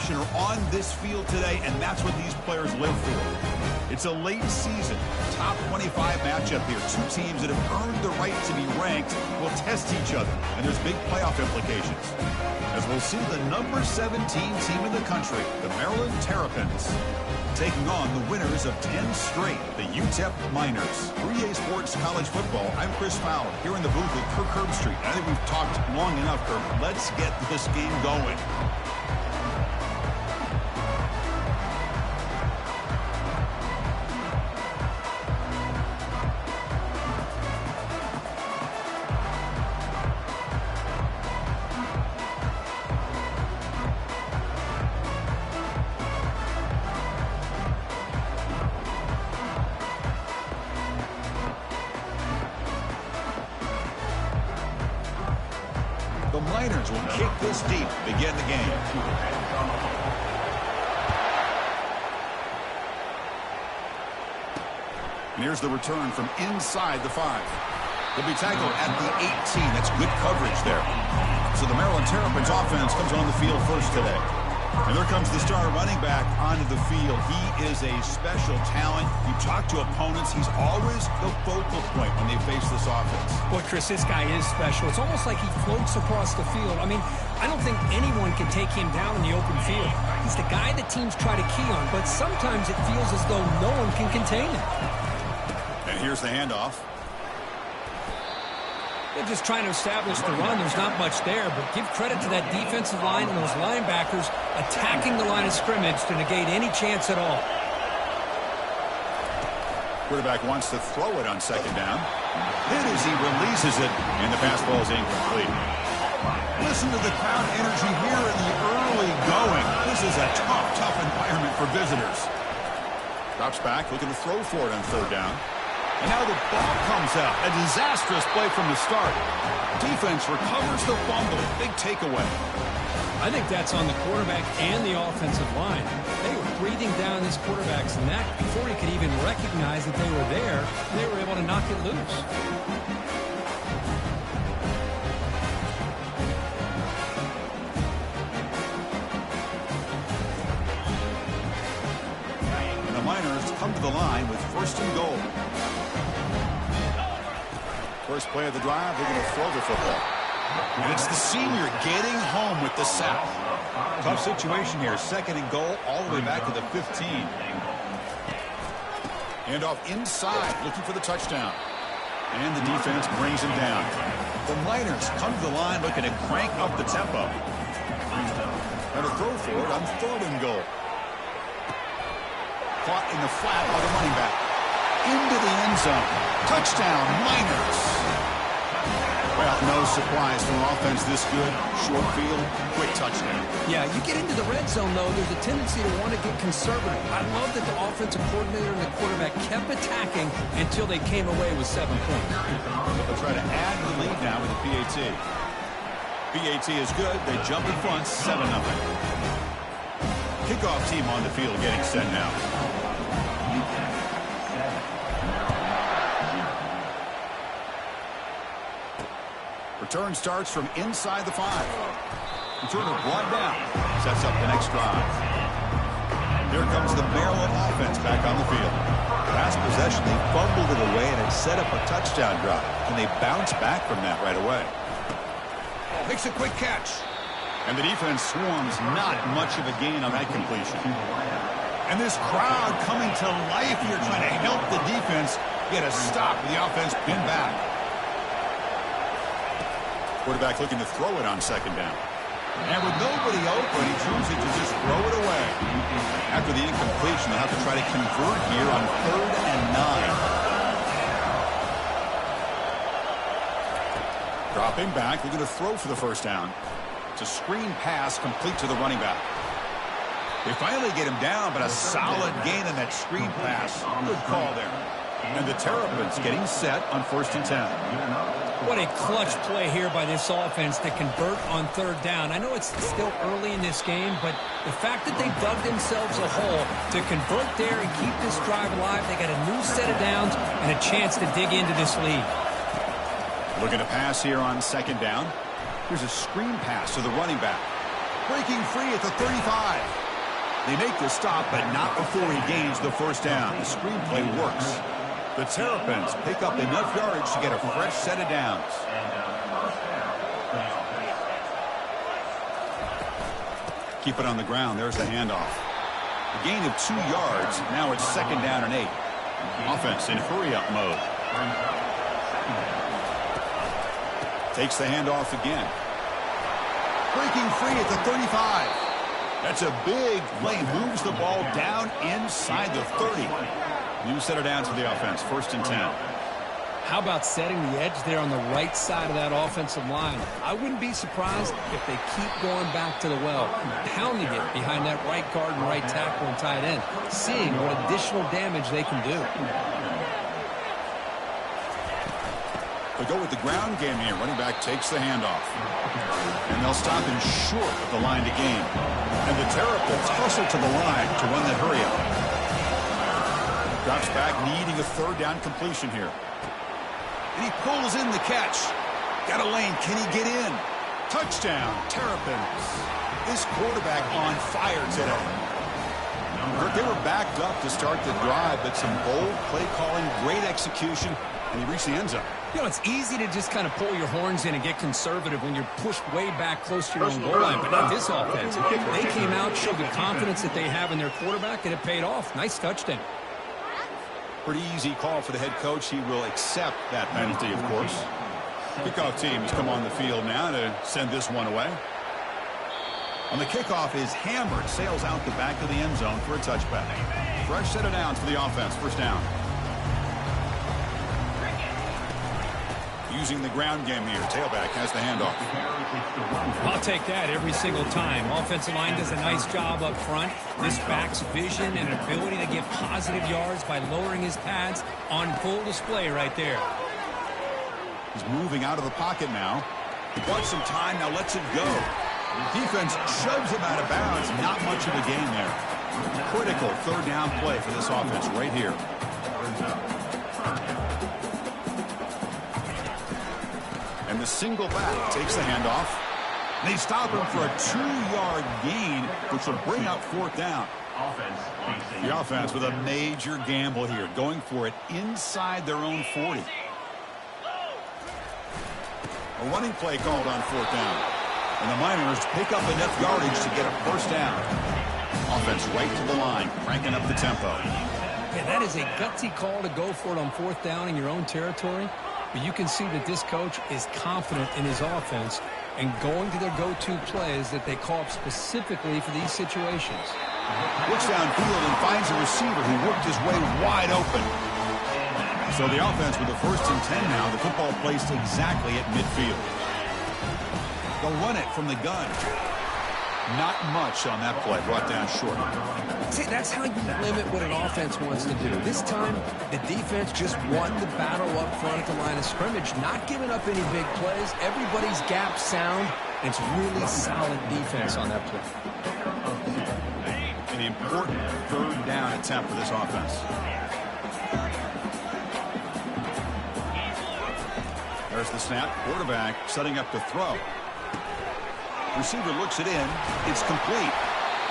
competition are on this field today, and that's what these players live for. It's a late season, top 25 matchup here. Two teams that have earned the right to be ranked will test each other, and there's big playoff implications. As we'll see the number 17 team in the country, the Maryland Terrapins, taking on the winners of 10 straight, the UTEP Miners. For EA Sports College Football, I'm Chris Fowler, here in the booth with Kirk Herbstreit. I think we've talked long enough, Kirk. Let's get this game going. The Miners will kick this deep to begin the game. And here's the return from inside the 5. He'll be tackled at the 18. That's good coverage there. So the Maryland Terrapins offense comes on the field first today. And there comes the star running back onto the field. He is a special talent. You talk to opponents, he's always the focal point when they face this offense. Boy, Chris, this guy is special. It's almost like he floats across the field. I mean, I don't think anyone can take him down in the open field. He's the guy that teams try to key on, but sometimes it feels as though no one can contain him. And here's the handoff. They're just trying to establish the run. There's not much there, but give credit to that defensive line and those linebackers attacking the line of scrimmage to negate any chance at all. Quarterback wants to throw it on second down. Hit as he releases it, and the pass ball is incomplete. Listen to the crowd energy here in the early going. This is a tough environment for visitors. Drops back, looking to throw for it on third down. And now the ball comes out. A disastrous play from the start. Defense recovers the fumble. Big takeaway. I think that's on the quarterback and the offensive line. They were breathing down this quarterback's neck before he could even recognize that they were there. And they were able to knock it loose. And the Miners come to the line with first and goal. First play of the drive, they're going to throw the football. And it's the senior getting home with the sack. Tough situation here. Second and goal all the way back to the 15. Handoff inside, looking for the touchdown. And the defense brings him down. The Miners come to the line looking to crank up the tempo. And a throw for it on third and goal. Caught in the flat by the running back. Into the end zone. Touchdown, Miners. Well, no surprise from an offense this good. Short field, quick touchdown. Yeah, you get into the red zone, though, there's a tendency to want to get conservative. I love that the offensive coordinator and the quarterback kept attacking until they came away with 7 points. They'll try to add the lead now with the PAT. PAT is good. They jump in front, 7-0. Kickoff team on the field getting set now. Return starts from inside the 5. Returner brought down. Sets up the next drive. Here comes the Maryland offense back on the field. Last possession, they fumbled it away and it set up a touchdown drive. Can they bounce back from that right away? Makes a quick catch. And the defense swarms, not much of a gain on that completion. And this crowd coming to life here trying to help the defense get a stop with the offense pinned back. Quarterback looking to throw it on second down. And with nobody open, he chooses to just throw it away. After the incompletion, they'll have to try to convert here on 3rd and 9. Dropping back, looking to throw for the first down. It's a screen pass complete to the running back. They finally get him down, but a solid gain in that screen pass. Good call there. And the Terrapins getting set on 1st and 10. What a clutch play here by this offense to convert on 3rd down. I know it's still early in this game, but the fact that they dug themselves a hole to convert there and keep this drive alive, they got a new set of downs and a chance to dig into this lead. Looking to pass here on 2nd down. Here's a screen pass to the running back. Breaking free at the 35. They make the stop, but not before he gains the first down. The screenplay works. The Terrapins pick up enough yardage to get a fresh set of downs. Keep it on the ground. There's the handoff. A gain of 2 yards. Now it's 2nd down and 8. Offense in hurry-up mode. Takes the handoff again. Breaking free at the 35. That's a big play. Moves the ball down inside the 30. New set of downs for the offense. 1st and 10. How about setting the edge there on the right side of that offensive line? I wouldn't be surprised if they keep going back to the well, pounding it behind that right guard and right tackle and tight end, seeing what additional damage they can do. They go with the ground game here. Running back takes the handoff. And they'll stop him short of the line to gain. And the Terrapins hustle to the line to run that hurry up. Drops back, needing a 3rd down completion here. And he pulls in the catch. Got a lane. Can he get in? Touchdown, Terrapins. This quarterback on fire today. They were backed up to start the drive, but some bold play calling, great execution, and he reached the end zone. You know, it's easy to just kind of pull your horns in and get conservative when you're pushed way back close to your own goal line, but not this offense. They came out, showed the confidence that they have in their quarterback, and it paid off. Nice touchdown. Pretty easy call for the head coach. He will accept that penalty, of course. Kickoff team has come on the field now to send this one away. On the kickoff is hammered, sails out the back of the end zone for a touchback. Fresh set of downs for the offense. 1st down. Using the ground game here. Tailback has the handoff. I'll take that every single time. Offensive line does a nice job up front. This back's vision and ability to get positive yards by lowering his pads on full display right there. He's moving out of the pocket now. He wants some time, now lets it go. Defense shoves him out of bounds. Not much of a gain there. Critical 3rd down play for this offense right here. And the single back takes the handoff. And they stop him for a 2-yard gain, which will bring up 4th down. The offense with a major gamble here, going for it inside their own 40. A running play called on 4th down. And the Miners pick up enough yardage to get a 1st down. Offense right to the line, cranking up the tempo. Yeah, that is a gutsy call to go for it on 4th down in your own territory. But you can see that this coach is confident in his offense and going to their go-to plays that they call up specifically for these situations. Looks downfield and finds a receiver who worked his way wide open. So the offense with a 1st and 10 now. The football placed exactly at midfield. They'll run it from the gun. Not much on that play. Brought down short. See, that's how you limit what an offense wants to do. This time, the defense just won the battle up front at the line of scrimmage, not giving up any big plays. Everybody's gap sound. It's really solid defense on that play. An important 3rd down attempt for this offense. There's the snap. Quarterback setting up to throw. Receiver looks it in. It's complete.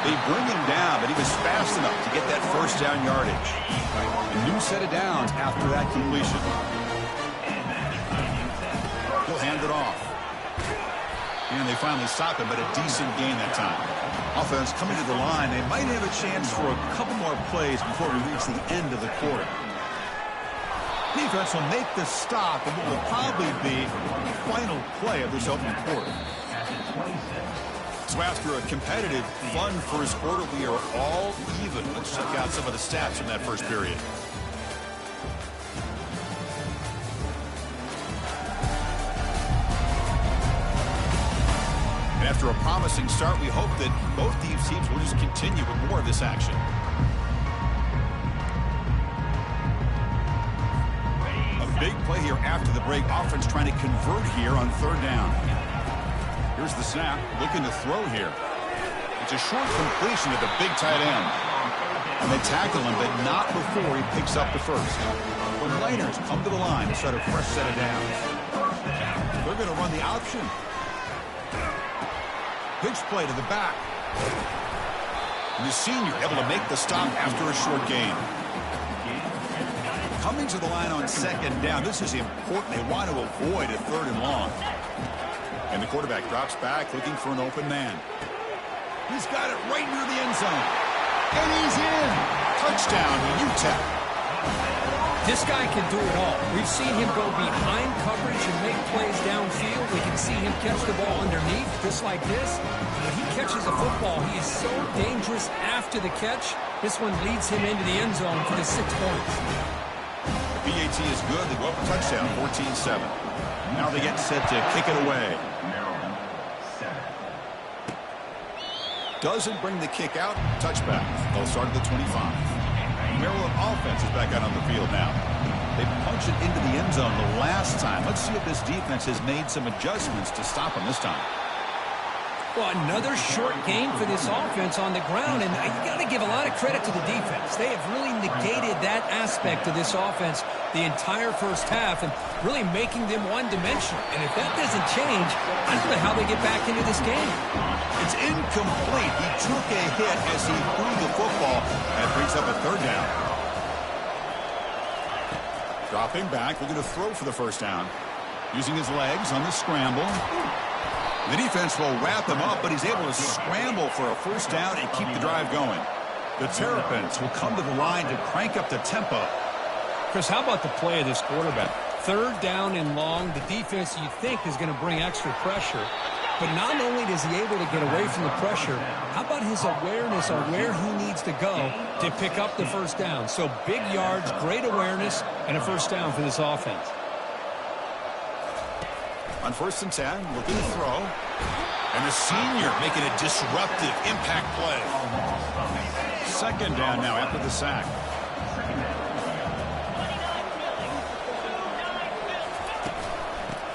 They bring him down, but he was fast enough to get that 1st down yardage. A new set of downs after that completion. He'll hand it off. And they finally stop him, but a decent gain that time. Offense coming to the line. They might have a chance for a couple more plays before we reach the end of the quarter. Defense will make the stop, and what will probably be the final play of this opening quarter. So after a competitive, fun first quarter, we are all even. Let's check out some of the stats from that first period. And after a promising start, we hope that both these teams will just continue with more of this action. A big play here after the break. Offense trying to convert here on 3rd down. Here's the snap, looking to throw here. It's a short completion to the big tight end. And they tackle him, but not before he picks up the 1st. The Miners come to the line to start a fresh set of downs. They're going to run the option. Pitch play to the back. And the senior able to make the stop after a short gain. Coming to the line on second down. This is important. They want to avoid a third and long. And the quarterback drops back looking for an open man. He's got it right near the end zone. And he's in. Touchdown, UTEP. This guy can do it all. We've seen him go behind coverage and make plays downfield. We can see him catch the ball underneath, just like this. When he catches a football, he is so dangerous after the catch. This one leads him into the end zone for the 6 points. The PAT is good. They go up a touchdown, 14-7. Now they get set to kick it away. Doesn't bring the kick out. Touchback. They'll start at the 25. Maryland offense is back out on the field now. They punched it into the end zone the last time. Let's see if this defense has made some adjustments to stop them this time. Well, another short game for this offense on the ground, and you got to give a lot of credit to the defense. They have really negated that aspect of this offense the entire first half and really making them one-dimensional. And if that doesn't change, I don't know how they get back into this game. It's incomplete. He took a hit as he threw the football. That brings up a third down. Dropping back, looking to throw for the first down. Using his legs on the scramble. The defense will wrap him up, but he's able to scramble for a first down and keep the drive going. The Terrapins will come to the line to crank up the tempo. Chris, how about the play of this quarterback? Third down and long. The defense, you think, is going to bring extra pressure. But not only is he able to get away from the pressure, how about his awareness on where he needs to go to pick up the first down? So big yards, great awareness, and a first down for this offense. On 1st and 10, looking to throw. And the senior making a disruptive impact play. Second down now after the sack.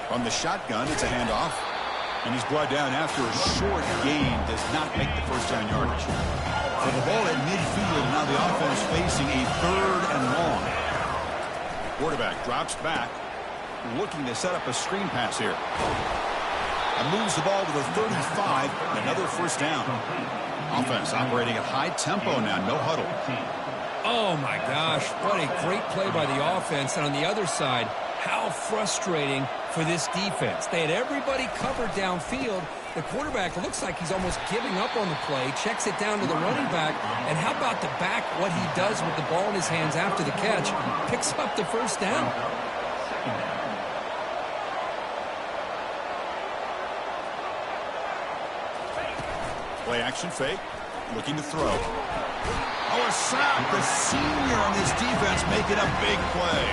From the shotgun, it's a handoff. And he's brought down after a short gain. Does not make the first down yardage. For the ball at midfield, now the offense facing a third and long. Quarterback drops back. Looking to set up a screen pass here. And moves the ball to the 35. Another first down. Offense operating at high tempo now. No huddle. Oh, my gosh. What a great play by the offense. And on the other side, how frustrating for this defense. They had everybody covered downfield. The quarterback looks like he's almost giving up on the play. Checks it down to the running back. And how about the back, what he does with the ball in his hands after the catch? Picks up the first down. Play action fake. Looking to throw. Oh, a sack. The senior on this defense making a big play.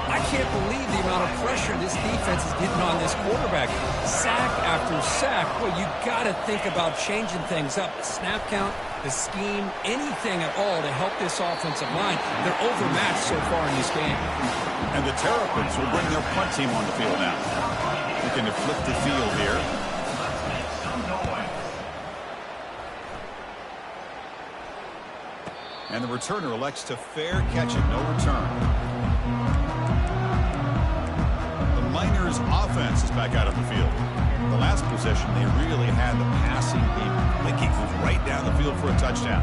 I can't believe the amount of pressure this defense is getting on this quarterback. Sack after sack. Well, you got to think about changing things up. The snap count, the scheme, anything at all to help this offensive line. They're overmatched so far in this game. And the Terrapins will bring their punt team on the field now. Looking to flip the field here. And the returner elects to fair catch it, no return. The Miners offense is back out on the field. The last possession, they really had the passing game clicking, moved right down the field for a touchdown.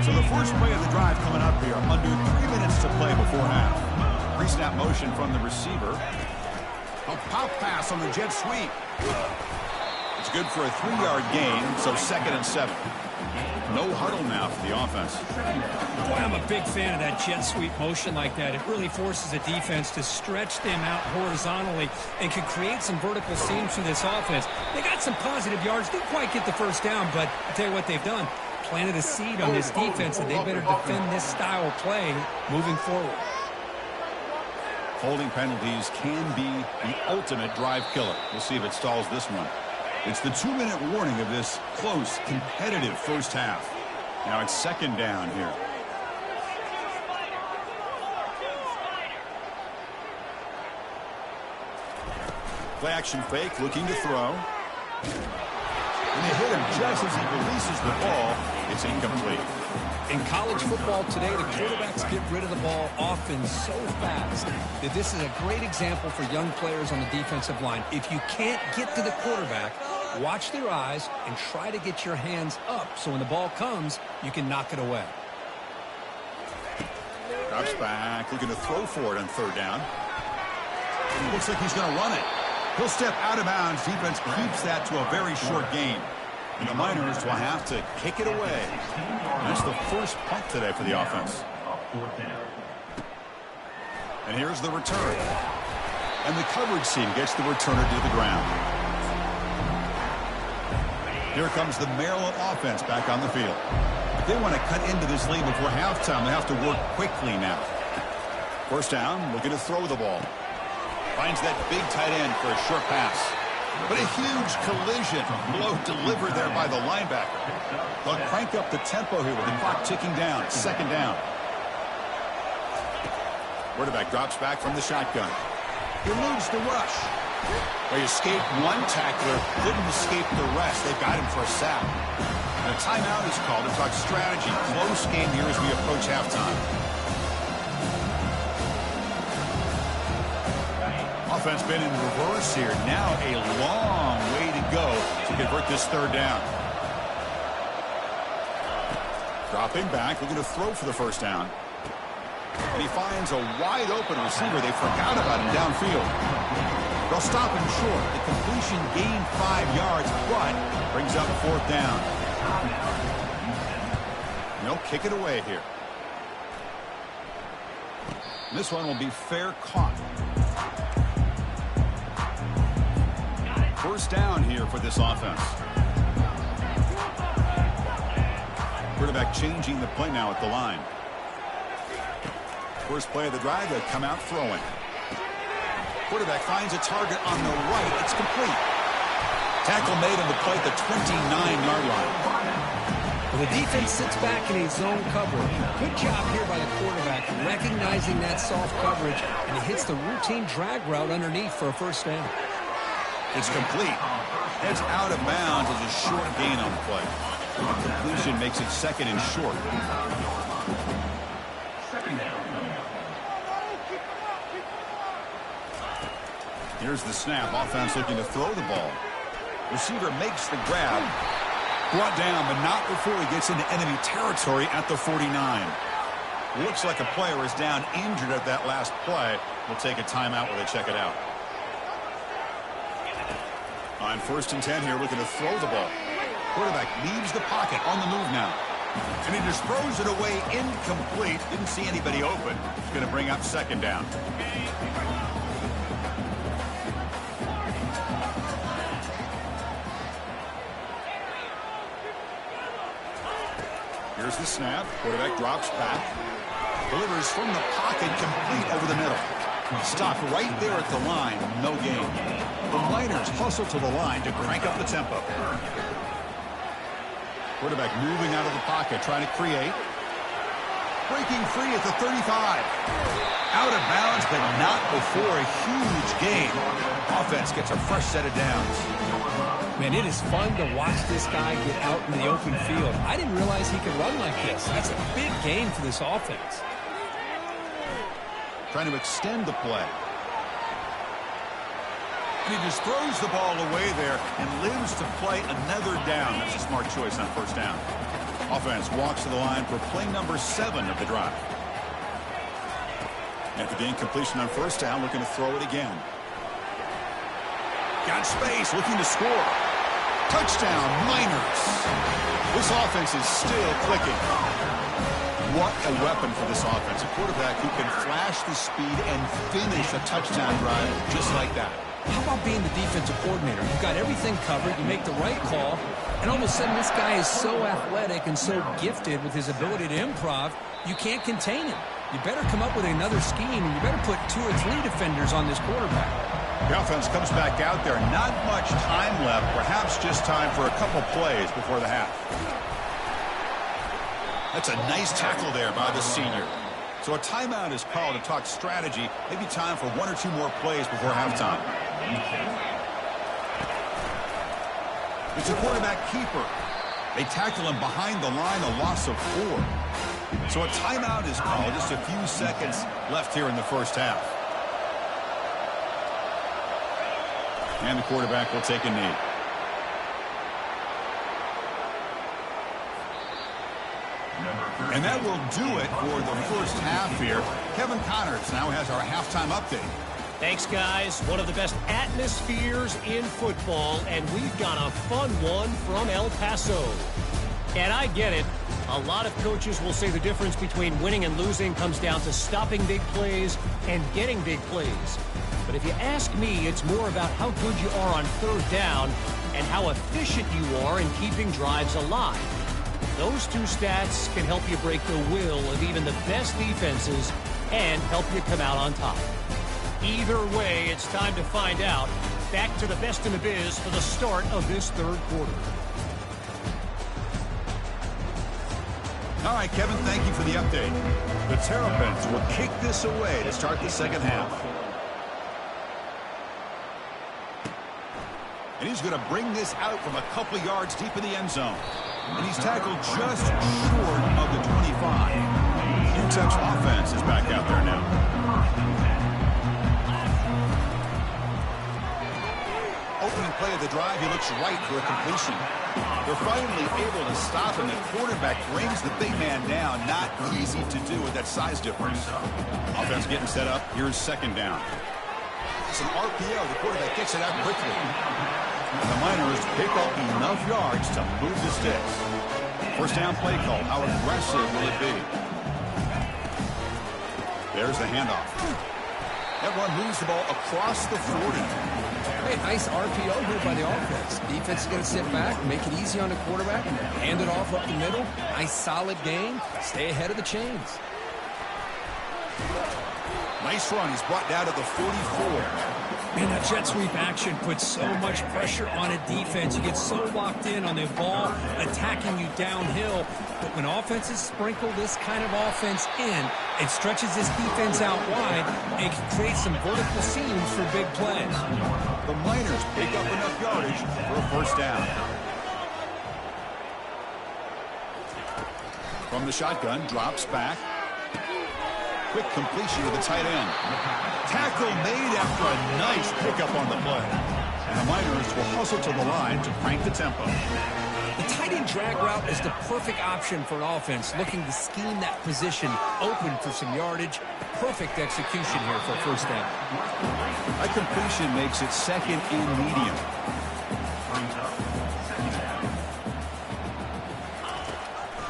So the first play of the drive coming up here, under 3 minutes to play before half. Pre-snap motion from the receiver. A pop pass on the jet sweep. It's good for a 3-yard gain, so 2nd and 7. No huddle now for the offense. Boy, I'm a big fan of that jet sweep motion like that. It really forces a defense to stretch them out horizontally and can create some vertical seams for this offense. They got some positive yards. Didn't quite get the first down, but I'll tell you what they've done. Planted a seed on this defense, and they better defend this style of play moving forward. Holding penalties can be the ultimate drive killer. We'll see if it stalls this one. It's the 2-minute warning of this close, competitive first half. Now it's 2nd down here. Play action fake, looking to throw. And they hit him just as he releases the ball. It's incomplete. In college football today, the quarterbacks get rid of the ball often so fast that this is a great example for young players on the defensive line. If you can't get to the quarterback, watch their eyes and try to get your hands up so when the ball comes, you can knock it away. Drops back, looking to throw for it on third down. Looks like he's going to run it. He'll step out of bounds. Defense keeps that to a very short gain. And the Miners will have to kick it away. And that's the first punt today for the offense. And here's the return. And the coverage team gets the returner to the ground. Here comes the Maryland offense back on the field. If they want to cut into this lead before halftime, they have to work quickly now. First down, looking to throw the ball. Finds that big tight end for a short pass. But a huge collision blow delivered there by the linebacker. They'll crank up the tempo here with the clock ticking down. Second down. Quarterback drops back from the shotgun. He eludes the rush. Well, he escaped one tackler, couldn't escape the rest. They got him for a sack. And a timeout is called to talk strategy. Close game here as we approach halftime. Offense been in reverse here. Now a long way to go to convert this third down. Dropping back, looking to throw for the first down. And he finds a wide open receiver. They forgot about him downfield. They'll stop him short. The completion gained 5 yards, but brings up fourth down. And they'll kick it away here. And this one will be fair caught. First down here for this offense. Quarterback changing the play now at the line. First play of the drive, they come out throwing. Quarterback finds a target on the right. It's complete. Tackle made on the play at the 29-yard line. Well, the defense sits back in a zone coverage. Good job here by the quarterback recognizing that soft coverage, and he hits the routine drag route underneath for a first down. It's complete. It's out of bounds as a short gain on the play. The completion makes it second and short. Here's the snap. Offense looking to throw the ball. Receiver makes the grab. Brought down, but not before he gets into enemy territory at the 49. Looks like a player is down injured at that last play. We'll take a timeout while they check it out. On first and 10 here, looking to throw the ball. Quarterback leaves the pocket on the move now. And he just throws it away incomplete. Didn't see anybody open. It's going to bring up second down. Here's the snap. Quarterback drops back. Delivers from the pocket, complete over the middle. Stop right there at the line. No gain. The Miners hustle to the line to crank up the tempo. Quarterback moving out of the pocket, trying to create. Breaking free at the 35. Out of bounds, but not before a huge gain. Offense gets a fresh set of downs. Man, it is fun to watch this guy get out in the open field. I didn't realize he could run like this. That's a big gain for this offense. Trying to extend the play. And he just throws the ball away there and lives to play another down. That's a smart choice on first down. Offense walks to the line for play number 7 of the drive. After the incompletion on first down, looking to throw it again. Got space, looking to score. Touchdown, Miners. This offense is still clicking. What a weapon for this offense. A quarterback who can flash the speed and finish a touchdown drive just like that. How about being the defensive coordinator? You've got everything covered, you make the right call, and all of a sudden this guy is so athletic and so gifted with his ability to improv, you can't contain him. You better come up with another scheme, and you better put 2 or 3 defenders on this quarterback. The offense comes back out there. Not much time left. Perhaps just time for a couple plays before the half. That's a nice tackle there by the senior. So a timeout is called to talk strategy. Maybe time for 1 or 2 more plays before halftime. It's a quarterback keeper. They tackle him behind the line, a loss of 4. So a timeout is called. Just a few seconds left here in the first half. And the quarterback will take a knee. And that will do it for the first half here. Kevin Connors now has our halftime update. Thanks, guys. One of the best atmospheres in football, and we've got a fun one from El Paso. And I get it. A lot of coaches will say the difference between winning and losing comes down to stopping big plays and getting big plays. But if you ask me, it's more about how good you are on third down and how efficient you are in keeping drives alive. Those two stats can help you break the will of even the best defenses and help you come out on top. Either way, it's time to find out. Back to the best in the biz for the start of this third quarter. All right, Kevin, thank you for the update. The Terrapins will kick this away to start the second half. And he's going to bring this out from a couple yards deep in the end zone. And he's tackled just short of the 25. UTEP's offense is back out there now. Opening play of the drive, he looks right for a completion. They're finally able to stop him. The quarterback brings the big man down. Not easy to do with that size difference. Offense getting set up. Here's second down. It's an RPO. The quarterback gets it out quickly. And the Miners pick up enough yards to move the sticks. First down play call. How aggressive will it be? There's the handoff. That run moves the ball across the 40. Hey, nice RPO here by the offense. Defense is going to sit back, make it easy on the quarterback, and hand it off up the middle. Nice solid game. Stay ahead of the chains. Nice run. He's brought down to the 44. Man, that jet sweep action puts so much pressure on a defense. You get so locked in on the ball attacking you downhill. But when offenses sprinkle this kind of offense in, it stretches this defense out wide and creates some vertical seams for big plays. The Miners pick up enough yardage for a first down. From the shotgun, drops back. Quick completion to the tight end. Tackle made after a nice pickup on the play. And the Miners will hustle to the line to crank the tempo. The tight end drag route is the perfect option for an offense looking to scheme that position open for some yardage. Perfect execution here for first down. That completion makes it second and medium.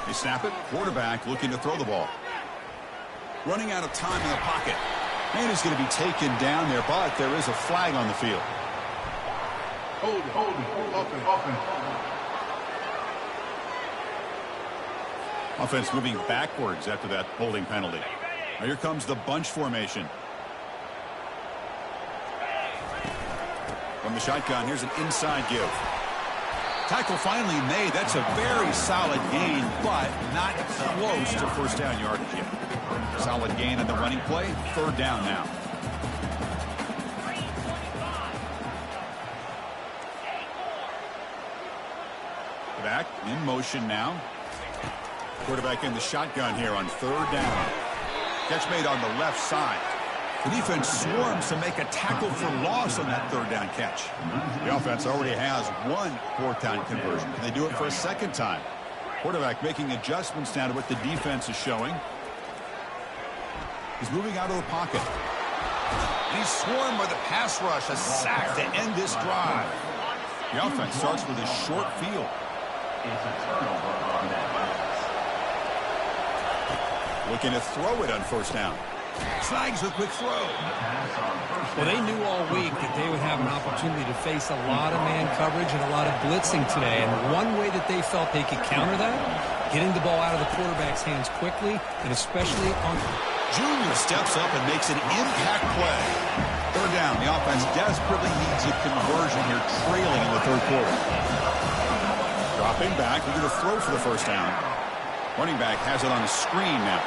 They snap it. Quarterback looking to throw the ball. Running out of time in the pocket. And he's going to be taken down there, but there is a flag on the field. Open. Offense moving backwards after that holding penalty. Now here comes the bunch formation. From the shotgun, here's an inside give. Tackle finally made. That's a very solid gain, but not close to first down yardage yet. Solid gain on the running play. Third down now. Back in motion now. Quarterback in the shotgun here on third down. Catch made on the left side. The defense swarms to make a tackle for loss on that third down catch. The offense already has one fourth down conversion. Can they do it for a second time? Quarterback making adjustments now to what the defense is showing. He's moving out of the pocket. And he's swarmed by the pass rush. A sack to end this drive. The offense starts with a short field. Looking to throw it on first down. Snags a quick throw. Well, they knew all week that they would have an opportunity to face a lot of man coverage and a lot of blitzing today. And one way that they felt they could counter that, getting the ball out of the quarterback's hands quickly, and especially on... Junior steps up and makes an impact play. Third down. The offense desperately needs a conversion here, trailing in the third quarter. Dropping back. We're going to throw for the first down. Running back has it on a screen now.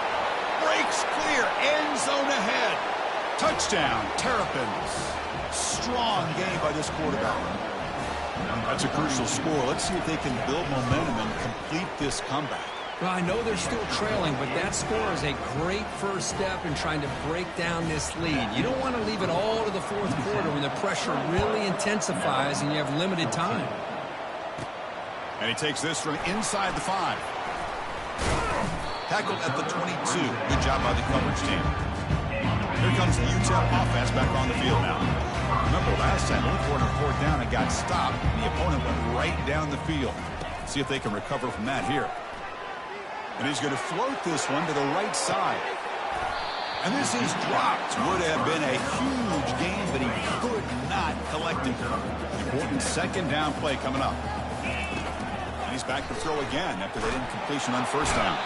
Breaks clear. End zone ahead. Touchdown, Terrapins. Strong game by this quarterback. That's a crucial score. Let's see if they can build momentum and complete this comeback. Well, I know they're still trailing, but that score is a great first step in trying to break down this lead. You don't want to leave it all to the fourth quarter when the pressure really intensifies and you have limited time. And he takes this from inside the 5. Tackled at the 22. Good job by the coverage team. Here comes the UTEP offense back on the field now. Remember last time, look for it on 4th down and got stopped. The opponent went right down the field. See if they can recover from that here. And he's going to float this one to the right side. And this is dropped. Would have been a huge gain, but he could not collect it. Important 2nd down play coming up. And he's back to throw again after that incompletion on 1st down.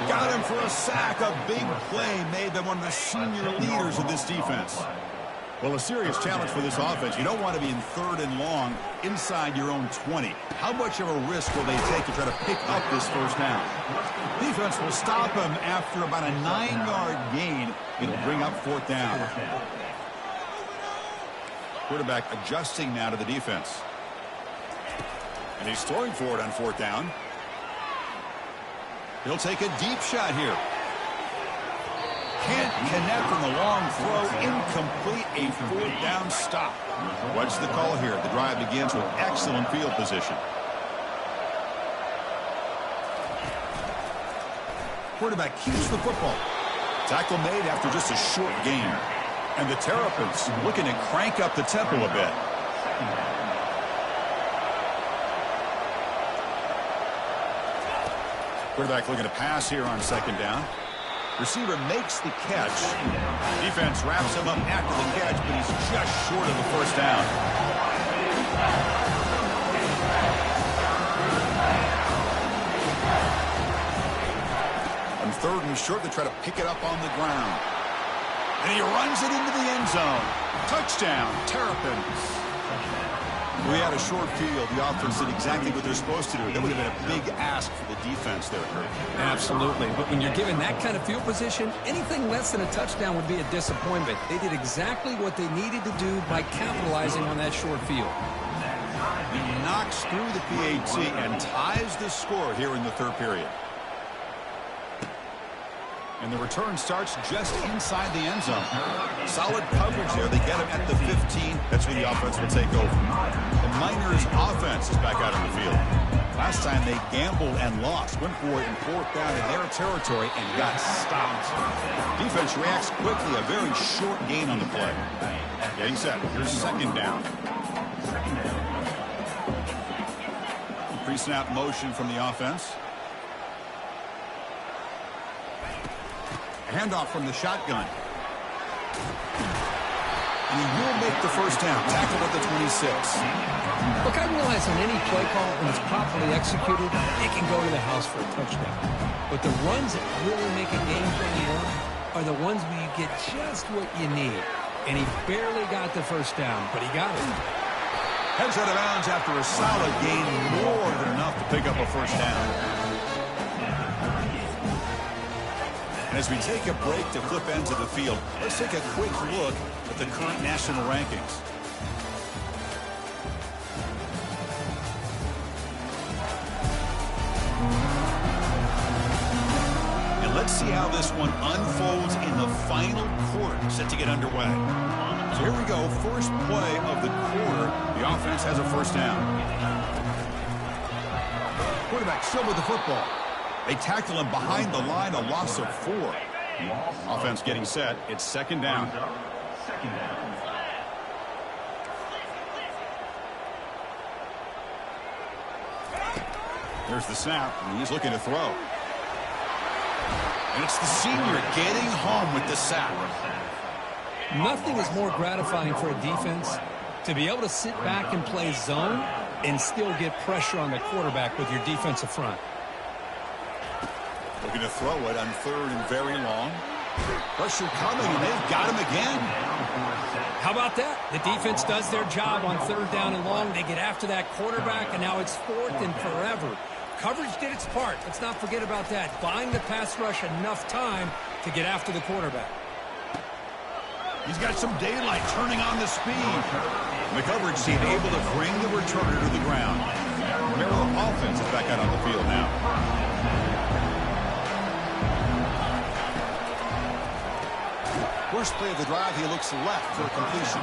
Got him for a sack. A big play made by one of the senior leaders of this defense. Well, a serious challenge for this offense. You don't want to be in 3rd and long inside your own 20. How much of a risk will they take to try to pick up this 1st down? Defense will stop him after about a 9-yard gain. It'll bring up 4th down. Quarterback adjusting now to the defense. And he's throwing for it on 4th down. He'll take a deep shot here. Can't connect on the long throw. Incomplete. A 4th down stop. What's the call here? The drive begins with excellent field position. Quarterback keeps the football. Tackle made after just a short gain. And the Terrapins looking to crank up the tempo a bit. Quarterback looking to pass here on 2nd down. Receiver makes the catch. Defense wraps him up after the catch, but he's just short of the 1st down. On 3rd and short, they try to pick it up on the ground. And he runs it into the end zone. Touchdown, Terrapins. We had a short field. The offense did exactly what they're supposed to do. That would have been a big ask for the defense there, Kurt. Absolutely. But when you're given that kind of field position, anything less than a touchdown would be a disappointment. They did exactly what they needed to do by capitalizing on that short field. He knocks through the PAT and ties the score here in the 3rd period. And the return starts just inside the end zone. Solid coverage there. They get him at the 15. That's where the offense will take over. The Miners offense is back out on the field. Last time they gambled and lost. Went for it in 4th down in their territory and got stopped. Defense reacts quickly. A very short gain on the play. Getting set. Here's 2nd down. Pre-snap motion from the offense. Handoff from the shotgun. And he will make the 1st down. Tackled at the 26. Look, I realize on any play call, when it's properly executed, it can go to the house for a touchdown. But the runs that really make a game plan work are the ones where you get just what you need. And he barely got the 1st down, but he got it. Heads out of bounds after a solid gain, more than enough to pick up a 1st down. And as we take a break to flip ends of the field, let's take a quick look at the current national rankings. And let's see how this one unfolds in the final quarter, set to get underway. So here we go, first play of the quarter. The offense has a 1st down. Quarterback still with the football. They tackle him behind the line, a loss of 4. Offense getting set. It's 2nd down. There's the snap, and he's looking to throw. And it's the senior getting home with the sack. Nothing is more gratifying for a defense to be able to sit back and play zone and still get pressure on the quarterback with your defensive front. Looking to throw it on 3rd and very long. Pressure coming, and they've got him again. How about that? The defense does their job on 3rd down and long. They get after that quarterback, and now it's 4th and forever. Coverage did its part. Let's not forget about that. Buying the pass rush enough time to get after the quarterback. He's got some daylight turning on the speed. The coverage team able to bring the returner to the ground. Maryland offense is back out on the field now. First play of the drive, he looks left for a completion.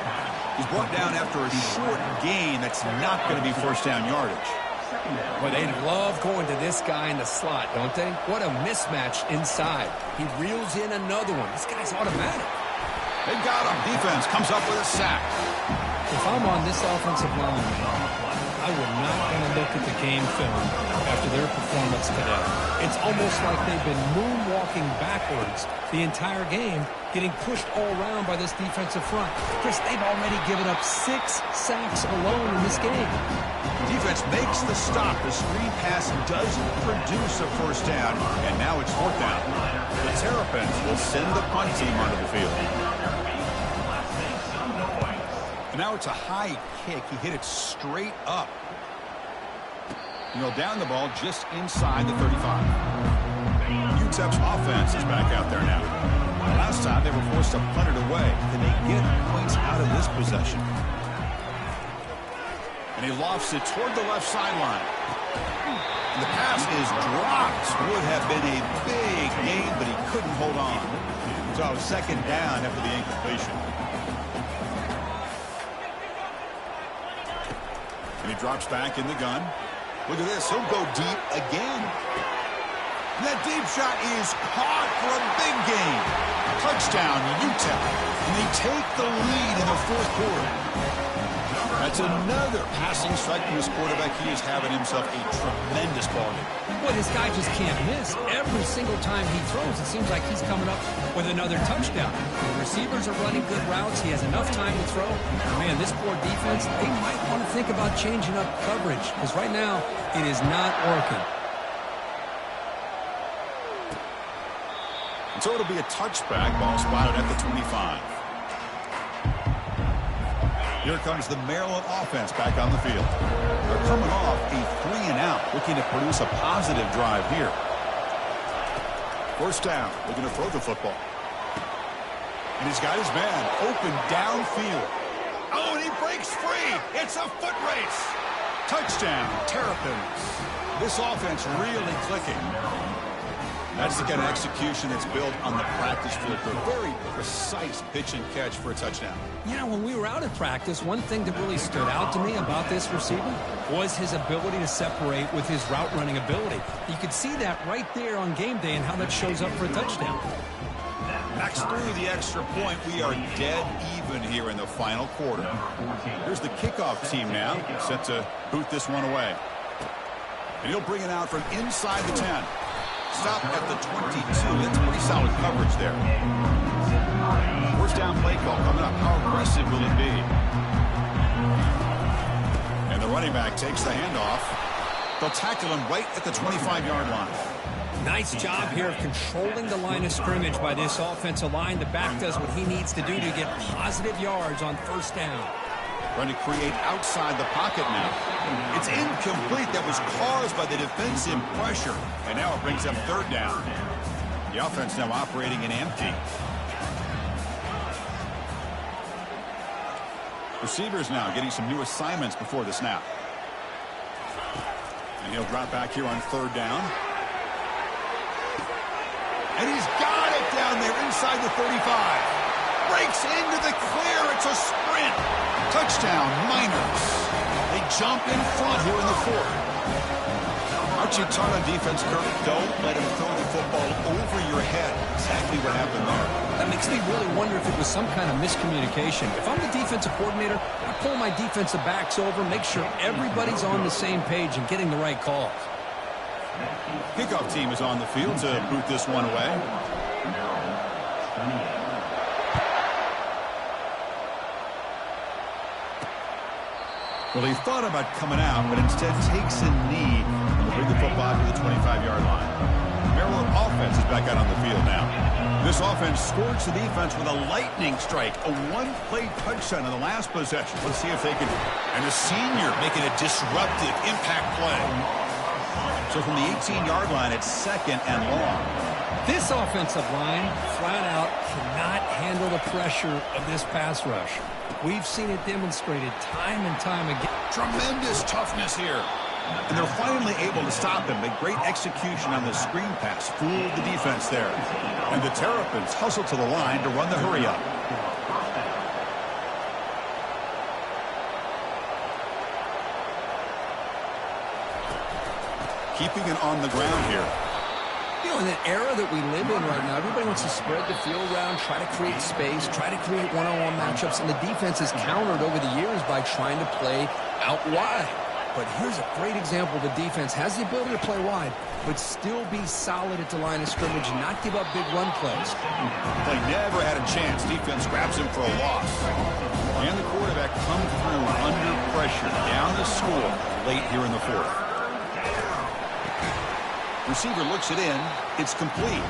He's brought down after a short gain that's not going to be first down yardage. Well, they love going to this guy in the slot, don't they? What a mismatch inside. He reels in another one. This guy's automatic. They've got him. Defense comes up with a sack. If I'm on this offensive line, I would not want to look at the game film after their performance today. It's almost like they've been moonwalking backwards the entire game, getting pushed all around by this defensive front. Chris, they've already given up 6 sacks alone in this game. Defense makes the stop. The screen pass doesn't produce a first down, and now it's fourth down. The Terrapins will send the punt team onto the field. And now it's a high kick. He hit it straight up. Down the ball just inside the 35. UTEP's offense is back out there now. Last time they were forced to punt it away. Can they get points out of this possession? And he lofts it toward the left sideline. And the pass is dropped. Would have been a big gain, but he couldn't hold on. So second down after the incompletion. And he drops back in the gun. Look at this. He'll go deep again. And that deep shot is caught for a big gain. Touchdown, UTEP. And they take the lead in the fourth quarter. That's another passing strike from his quarterback. He is having himself a tremendous ball game. Boy, this guy just can't miss. Every single time he throws, it seems like he's coming up with another touchdown. The receivers are running good routes. He has enough time to throw. Man, this poor defense, they might want to think about changing up coverage, because right now it is not working. And so it'll be a touchback. Ball spotted at the 25. Here comes the Maryland offense back on the field. They're coming off a 3-and-out, looking to produce a positive drive here. First down, looking to throw the football. And he's got his man open downfield. Oh, and he breaks free. It's a foot race. Touchdown, Terrapins. This offense really clicking. That's the kind of execution that's built on the practice field for a very precise pitch and catch for a touchdown. Yeah, when we were out at practice, one thing that really stood out to me about this receiver was his ability to separate with his route running ability. You could see that right there on game day and how that shows up for a touchdown. Knocks through the extra point. We are dead even here in the final quarter. Here's the kickoff team now, set to boot this one away. And he'll bring it out from inside the 10. Stop at the 22. That's pretty solid coverage there. First down play call coming up. How aggressive will it be? And the running back takes the handoff. They'll tackle him right at the 25-yard line. Nice job here of controlling the line of scrimmage by this offensive line. The back does what he needs to do to get positive yards on first down. Trying to create outside the pocket now. It's incomplete. That was caused by the defensive pressure. And now it brings up third down. The offense now operating in empty. Receivers now getting some new assignments before the snap. And he'll drop back here on third down. And he's got it down there inside the 35. Breaks into the clear. It's a sprint. Touchdown, Miners. They jump in front here in the fourth. Aren't you taught on defense, Kirk? Don't let him throw the football over your head. Exactly what happened there. That makes me really wonder if it was some kind of miscommunication. If I'm the defensive coordinator, I pull my defensive backs over, make sure everybody's on the same page and getting the right calls. Kickoff team is on the field to boot this one away. Well, he thought about coming out, but instead takes a knee and will bring the football to the 25-yard line. Maryland offense is back out on the field now. This offense scorched the defense with a lightning strike, a one-play touchdown in the last possession. Let's see if they can. And a senior making a disruptive impact play. So from the 18-yard line, it's 2nd and long. This offensive line, flat out, cannot handle the pressure of this pass rush. We've seen it demonstrated time and time again. Tremendous toughness here. And they're finally able to stop him. But great execution on the screen pass. Fooled the defense there. And the Terrapins hustle to the line to run the hurry-up. Keeping it on the ground here. You know, in the era that we live in right now, everybody wants to spread the field around, try to create space, try to create one-on-one matchups, and the defense has countered over the years by trying to play out wide. But here's a great example. The defense has the ability to play wide, but still be solid at the line of scrimmage and not give up big run plays. They never had a chance. Defense grabs him for a loss. And the quarterback comes through under pressure, down the score late here in the 4th. Receiver looks it in. It's complete.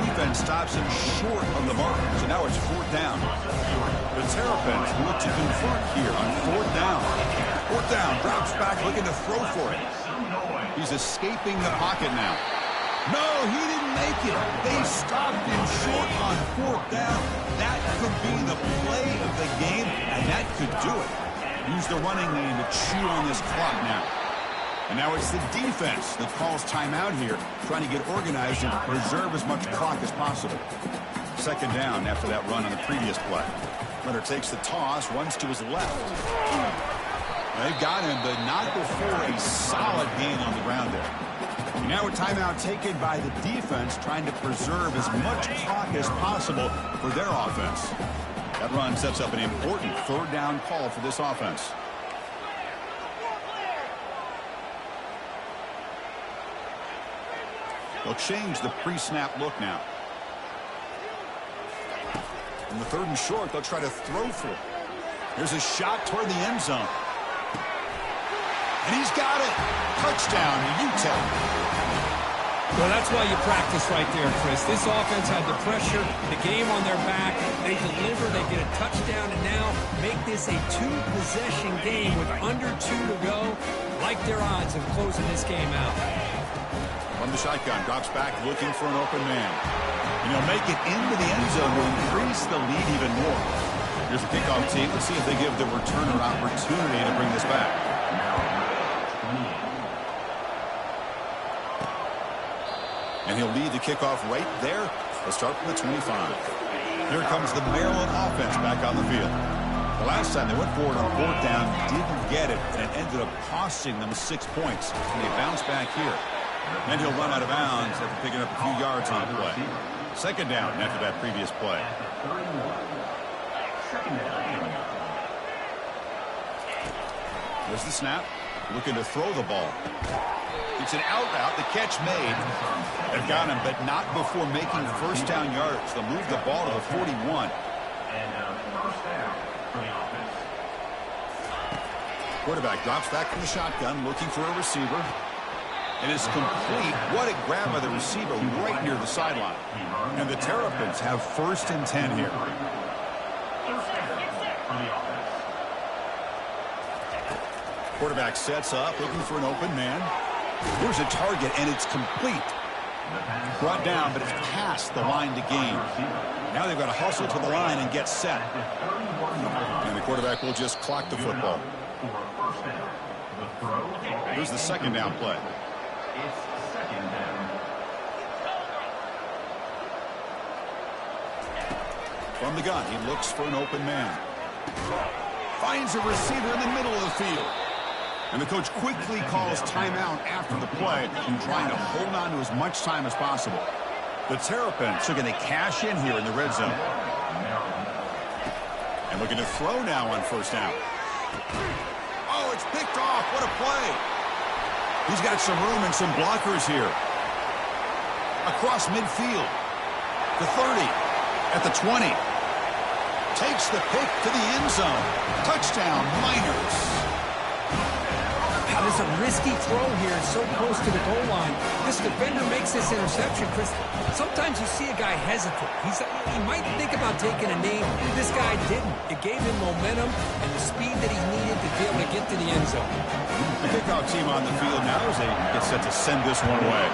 Defense stops him short of the mark. So now it's 4th down. The Terrapins look to convert here on 4th down. 4th down. Drops back looking to throw for it. He's escaping the pocket now. No, he didn't make it. They stopped him short on 4th down. That could be the play of the game, and that could do it. Use the running lane to chew on this clock now. And now it's the defense that calls timeout here, trying to get organized and preserve as much clock as possible. 2nd down after that run on the previous play. Runner takes the toss, runs to his left. They've got him, but not before a solid gain on the ground there. Now a timeout taken by the defense, trying to preserve as much clock as possible for their offense. That run sets up an important 3rd down call for this offense. They'll change the pre-snap look now. In the 3rd and short, they'll try to throw for it. Here's a shot toward the end zone. And he's got it. Touchdown, Utah. Well, that's why you practice right there, Chris. This offense had the pressure, the game on their back. They deliver, they get a touchdown, and now make this a 2-possession game with under 2 to go. Like their odds of closing this game out. From the shotgun, drops back looking for an open man. And he'll make it into the end zone to increase the lead even more. Here's the kickoff team. Let's see if they give the returner opportunity to bring this back. And he'll lead the kickoff right there. They'll start from the 25. Here comes the Maryland offense back on the field. The last time they went forward on 4th down, didn't get it, and it ended up costing them 6 points. And they bounce back here. And he'll run out of bounds after picking up a few yards on the play. 2nd down after that previous play. There's the snap. Looking to throw the ball. It's an out route. The catch made. They've got him, but not before making 1st down yards. They'll move the ball to the 41. Quarterback drops back from the shotgun, looking for a receiver. It is complete. What a grab by the receiver right near the sideline. And the Terrapins have 1st and 10 here. Quarterback sets up, looking for an open man. Here's a target, and it's complete. Brought down, but it's past the line to gain. Now they've got to hustle to the line and get set. And the quarterback will just clock the football. Here's the 2nd down play. It's 2nd down. From the gun, he looks for an open man. Finds a receiver in the middle of the field. And the coach quickly calls timeout after the play, trying to hold on to as much time as possible. The Terrapins are going to cash in here in the red zone. And looking to throw now on 1st down. Oh, it's picked off. What a play. He's got some room and some blockers here. Across midfield. The 30. At the 20. Takes the pick to the end zone. Touchdown, Miners. How And it's a risky throw here, so close to the goal line. This defender makes this interception, Chris. Sometimes you see a guy hesitate. He might think about taking a knee. This guy didn't. It gave him momentum and the speed that he needed to be able to get to the end zone. The kickoff team on the field now as they get set to send this one away.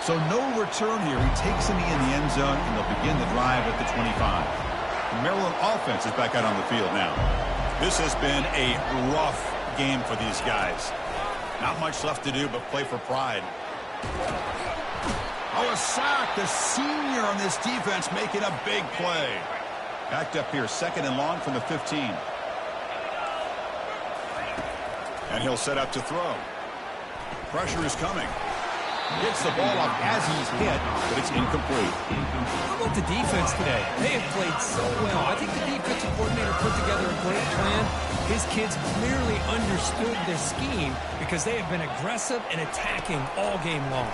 So no return here. He takes a knee in the end zone, and they'll begin the drive at the 25. The Maryland offense is back out on the field now. This has been a rough game for these guys. Not much left to do but play for pride. Oh, a sack. The senior on this defense making a big play. Backed up here, 2nd and long from the 15. And he'll set up to throw. Pressure is coming. Gets the ball off as he's hit, but it's incomplete. How about the defense today? They have played so well. I think the defensive coordinator put together a great plan. His kids clearly understood their scheme because they have been aggressive and attacking all game long.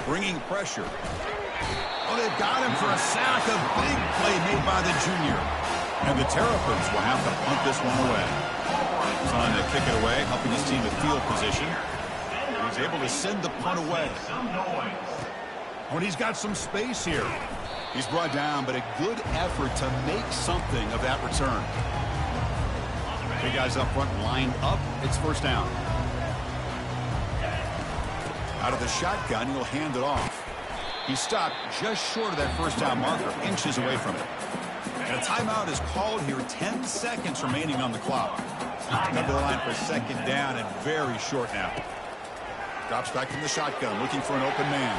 Bringing pressure. Oh, they've got him for a sack. A big play made by the junior. And the Terrapins will have to punt this one away. Trying to kick it away, helping his team with field position. He's able to send the punt away. Oh, and he's got some space here. He's brought down, but a good effort to make something of that return. Three guys up front lined up. It's first down. Out of the shotgun, he'll hand it off. He stopped just short of that first down marker, inches away from it. And a timeout is called here, 10 seconds remaining on the clock. Up to the line for 2nd down and very short now. Drops back from the shotgun, looking for an open man.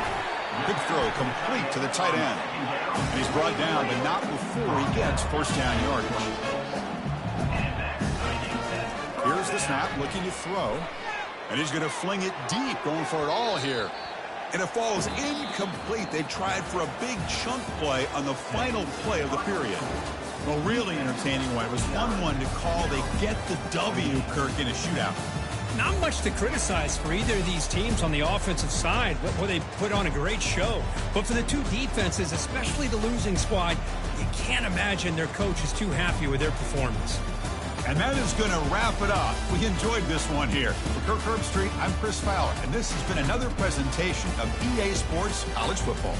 Good throw, complete to the tight end. And he's brought down, but not before he gets first down yardage. Here's the snap, looking to throw. And he's going to fling it deep, going for it all here. And it falls incomplete. They tried for a big chunk play on the final play of the period. Well, really entertaining one. It was 1-1 to call. They get the W, Kirk, in a shootout. Not much to criticize for either of these teams on the offensive side, where they put on a great show. But for the two defenses, especially the losing squad, you can't imagine their coach is too happy with their performance. And that is going to wrap it up. We enjoyed this one here. For Kirk Herbstreit, I'm Chris Fowler, and this has been another presentation of EA Sports College Football.